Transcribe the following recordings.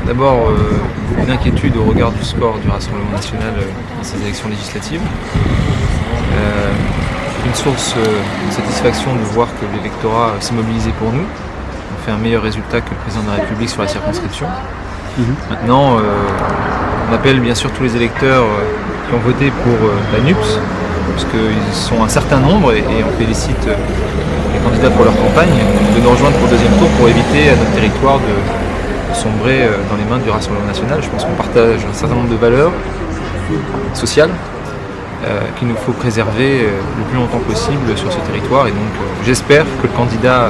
D'abord, une inquiétude au regard du score du Rassemblement national dans ces élections législatives. Une source de satisfaction de voir que l'électorat s'est mobilisé pour nous. On fait un meilleur résultat que le président de la République sur la circonscription. Maintenant, on appelle bien sûr tous les électeurs qui ont voté pour la NUPS, puisqu'ils sont un certain nombre, et on félicite les candidats pour leur campagne, de nous rejoindre pour le deuxième tour pour éviter à notre territoire de sombrer dans les mains du Rassemblement national. Je pense qu'on partage un certain nombre de valeurs sociales qu'il nous faut préserver le plus longtemps possible sur ce territoire. Et donc j'espère que le candidat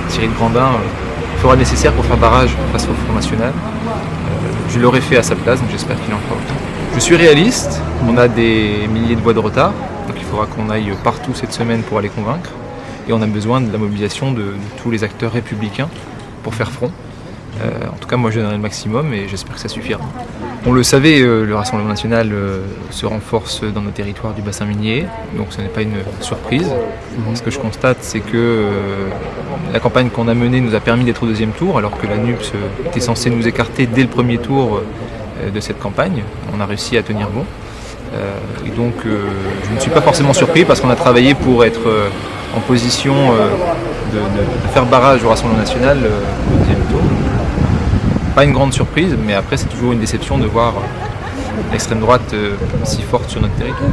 Thierry de Grandin fera le nécessaire pour faire barrage face au Front National. Je l'aurais fait à sa place, donc j'espère qu'il en fera autant. Je suis réaliste, on a des milliers de voix de retard, donc il faudra qu'on aille partout cette semaine pour aller convaincre. Et on a besoin de la mobilisation de tous les acteurs républicains pour faire front. En tout cas, moi je donnerai le maximum et j'espère que ça suffira. On le savait, le Rassemblement national se renforce dans nos territoires du bassin minier, donc ce n'est pas une surprise. Ce que je constate, c'est que la campagne qu'on a menée nous a permis d'être au deuxième tour, alors que la NUPS était censée nous écarter dès le premier tour de cette campagne. On a réussi à tenir bon. Et donc je ne suis pas forcément surpris parce qu'on a travaillé pour être en position de faire barrage au Rassemblement national au deuxième tour. Pas une grande surprise, mais après c'est toujours une déception de voir l'extrême droite si forte sur notre territoire.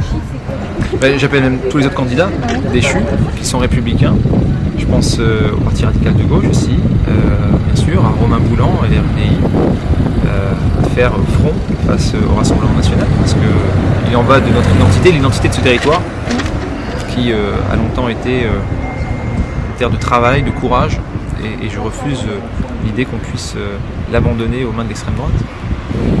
J'appelle même tous les autres candidats déchus, qui sont républicains. Je pense au Parti radical de gauche aussi, bien sûr, à Romain Boulan et l'RDI, à faire front face au Rassemblement national, parce qu'il en va de notre identité, l'identité de ce territoire, qui a longtemps été une terre de travail, de courage, et je refuse l'idée qu'on puisse l'abandonner aux mains de l'extrême droite.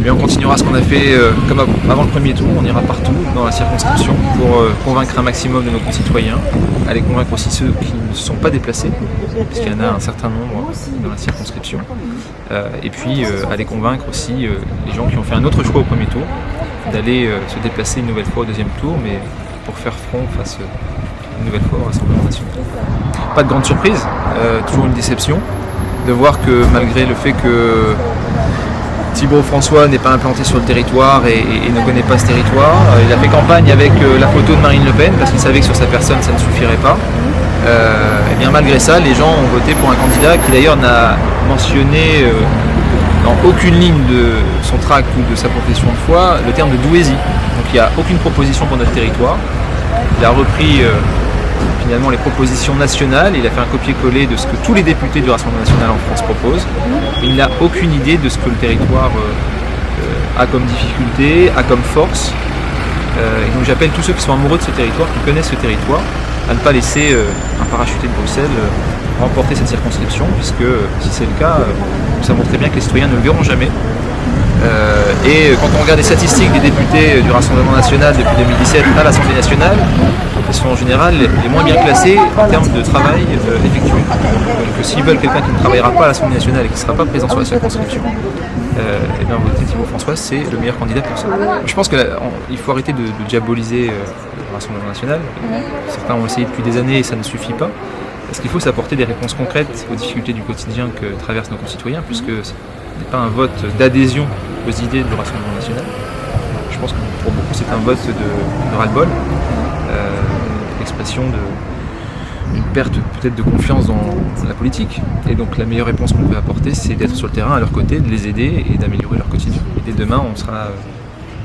Mais on continuera ce qu'on a fait comme avant le premier tour, on ira partout dans la circonscription pour convaincre un maximum de nos concitoyens, aller convaincre aussi ceux qui ne se sont pas déplacés, puisqu'il y en a un certain nombre dans la circonscription, et puis aller convaincre aussi les gens qui ont fait un autre choix au premier tour, d'aller se déplacer une nouvelle fois au deuxième tour, mais pour faire front face une nouvelle fois au Rassemblement national. Pas de grande surprise, toujours une déception de voir que malgré le fait que Thibault François n'est pas implanté sur le territoire et ne connaît pas ce territoire, il a fait campagne avec la photo de Marine Le Pen parce qu'il savait que sur sa personne ça ne suffirait pas. Et bien malgré ça, les gens ont voté pour un candidat qui d'ailleurs n'a mentionné dans aucune ligne de son tract ou de sa profession de foi le terme de Douaisis. Donc il n'y a aucune proposition pour notre territoire. Il a repris finalement les propositions nationales, il a fait un copier-coller de ce que tous les députés du Rassemblement national en France proposent. Il n'a aucune idée de ce que le territoire a comme difficulté, a comme force. Et donc j'appelle tous ceux qui sont amoureux de ce territoire, qui connaissent ce territoire, à ne pas laisser un parachuté de Bruxelles remporter cette circonscription, puisque si c'est le cas, nous savons très bien que les citoyens ne le verront jamais. Et quand on regarde les statistiques des députés du Rassemblement national depuis 2017 à l'Assemblée nationale, ils sont en général les moins bien classés en termes de travail effectué. Donc s'ils veulent quelqu'un qui ne travaillera pas à l'Assemblée nationale et qui ne sera pas présent sur la circonscription, et bien voter Thibault François, c'est le meilleur candidat pour ça. Je pense qu'il faut arrêter de diaboliser le Rassemblement national. Certains ont essayé depuis des années et ça ne suffit pas. Parce qu'il faut s'apporter des réponses concrètes aux difficultés du quotidien que traversent nos concitoyens, puisque ce n'est pas un vote d'adhésion aux idées du Rassemblement national. Je pense que pour beaucoup c'est un vote de ras-le-bol, l'expression d'une perte peut-être de confiance dans la politique. Et donc la meilleure réponse qu'on peut apporter, c'est d'être sur le terrain à leur côté, de les aider et d'améliorer leur quotidien. Et dès demain, on sera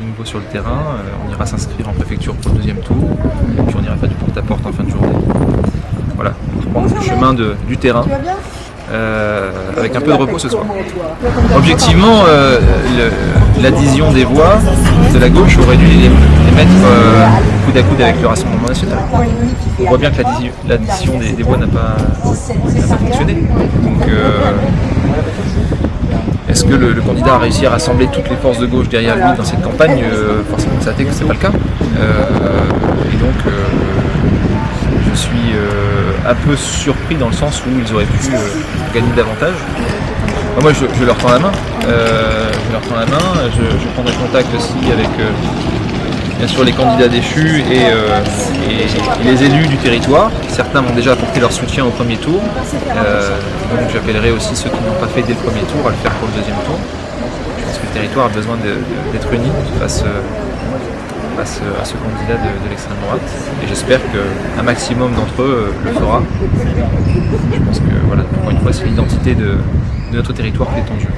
de nouveau sur le terrain, on ira s'inscrire en préfecture pour le deuxième tour, et puis on ira faire du porte-à-porte en fin de journée. Voilà, reprendre le chemin du terrain. Avec un peu de repos ce soir. Objectivement, l'adhésion des voix de la gauche aurait dû les mettre coude à coude avec le Rassemblement national. On voit bien que l'addition des voix n'a pas fonctionné. Donc, est-ce que le candidat a réussi à rassembler toutes les forces de gauche derrière lui dans cette campagne? Forcément, ça a été que ce n'est pas le cas. Et donc, je suis un peu surpris dans le sens où ils auraient pu gagner davantage. Moi je leur tends la main, je prendrai contact aussi avec bien sûr les candidats déchus et les élus du territoire. Certains m'ont déjà apporté leur soutien au premier tour, donc j'appellerai aussi ceux qui n'ont pas fait dès le premier tour à le faire pour le deuxième tour. territoire a besoin d'être uni face à ce candidat de l'extrême droite. Et j'espère qu'un maximum d'entre eux le fera. Parce que voilà, encore une fois, c'est l'identité de notre territoire qui est en jeu.